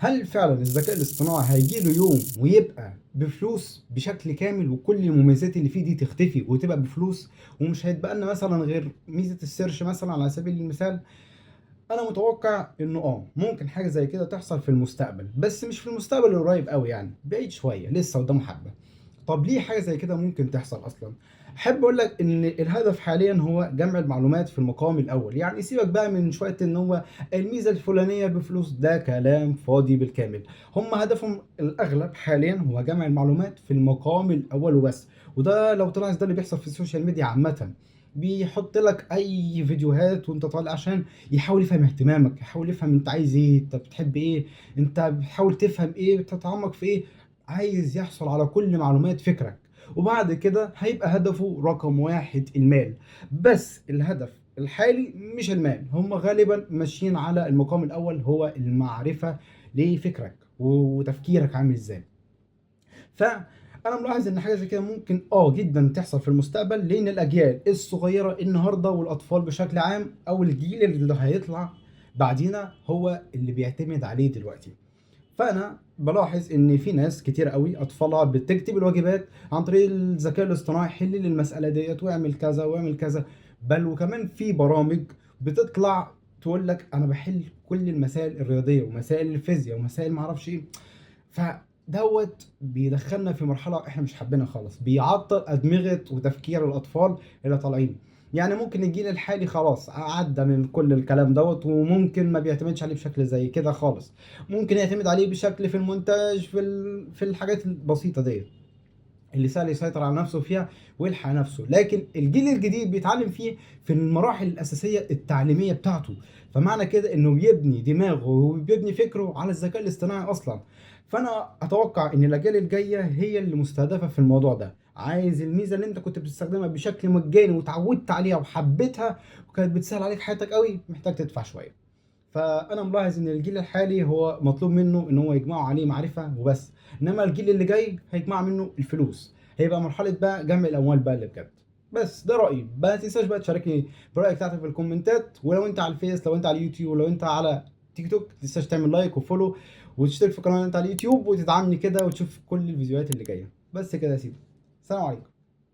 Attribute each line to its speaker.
Speaker 1: هل فعلا الذكاء الاصطناعي هيجي له يوم ويبقى بفلوس بشكل كامل وكل المميزات اللي فيه دي تختفي وتبقى بفلوس، ومش هيتبقى لنا مثلا غير ميزة السيرش مثلا على سبيل المثال؟ انا متوقع انه ممكن حاجة زي كده تحصل في المستقبل، بس مش في المستقبل القريب قوي، يعني بعيد شوية لسه قدامه حبة. طب ليه حاجة زي كده ممكن تحصل أصلا؟ أحب أقول لك إن الهدف حاليا هو جمع المعلومات في المقام الأول، يعني سيبك بقى من شوية إن هو الميزة الفلانية بفلوس، ده كلام فاضي بالكامل. هم هدفهم الأغلب حاليا هو جمع المعلومات في المقام الأول وبس. وده لو تلاحظ ده اللي بيحصل في السوشيال ميديا عامة، بيحط لك اي فيديوهات وانت طالع عشان يحاول يفهم اهتمامك، يحاول يفهم انت عايز ايه، انت بتحب ايه، انت بتحاول تفهم ايه، بتتعمق في ايه. عايز يحصل على كل معلومات فكرك، وبعد كده هيبقى هدفه رقم واحد المال. بس الهدف الحالي مش المال، هم غالبا ماشيين على المقام الأول هو المعرفة لفكرك وتفكيرك عامل ازاي. فانا ملاحظ ان حاجه زي كده ممكن جدا تحصل في المستقبل، لان الاجيال الصغيره النهارده والاطفال بشكل عام او الجيل اللي هيطلع بعدينا هو اللي بيعتمد عليه دلوقتي. فانا بلاحظ ان في ناس كتير قوي اطفالها بتكتب الواجبات عن طريق الذكاء الاصطناعي، حل لي المساله ديت واعمل كذا واعمل كذا. بل وكمان في برامج بتطلع تقول لك انا بحل كل المسائل الرياضيه ومسائل الفيزياء ومسائل ما اعرفش ايه. فدوت بيدخلنا في مرحله احنا مش حابينها خالص، بيعطل ادمغه وتفكير الاطفال اللي طالعين. يعني ممكن الجيل الحالي خلاص عدى من كل الكلام دوت، وممكن ما بيعتمدش عليه بشكل زي كده خالص. ممكن يعتمد عليه بشكل في المونتاج، في الحاجات البسيطه ديت اللي سهل يسيطر على نفسه فيها ويلحق نفسه. لكن الجيل الجديد بيتعلم فيه في المراحل الأساسية التعليمية بتاعته، فمعنى كده انه بيبني دماغه وبيبني فكره على الذكاء الاصطناعي اصلا. فانا اتوقع ان الاجيال الجايه هي اللي مستهدفه في الموضوع ده، عايز الميزه اللي انت كنت بتستخدمها بشكل مجاني وتعودت عليها وحبيتها وكانت بتسهل عليك حياتك قوي، محتاج تدفع شويه. فانا ملاحظ ان الجيل الحالي هو مطلوب منه ان هو يجمعوا عليه معرفه وبس، انما الجيل اللي جاي هيجمع منه الفلوس، هيبقى مرحله بقى جمع الاموال بقى اللي بجد. بس ده رايي، ما تنساش بقى تشاركني برايك بتاعتك في الكومنتات، ولو انت على الفيس، لو انت على اليوتيوب، لو انت على تيك توك، ما تنساش تعمل لايك وفولو وتشترك في القناه اللي انت على اليوتيوب وتدعمني كده وتشوف كل الفيديوهات اللي جايه. بس كده يا سيدي، سلام عليكم.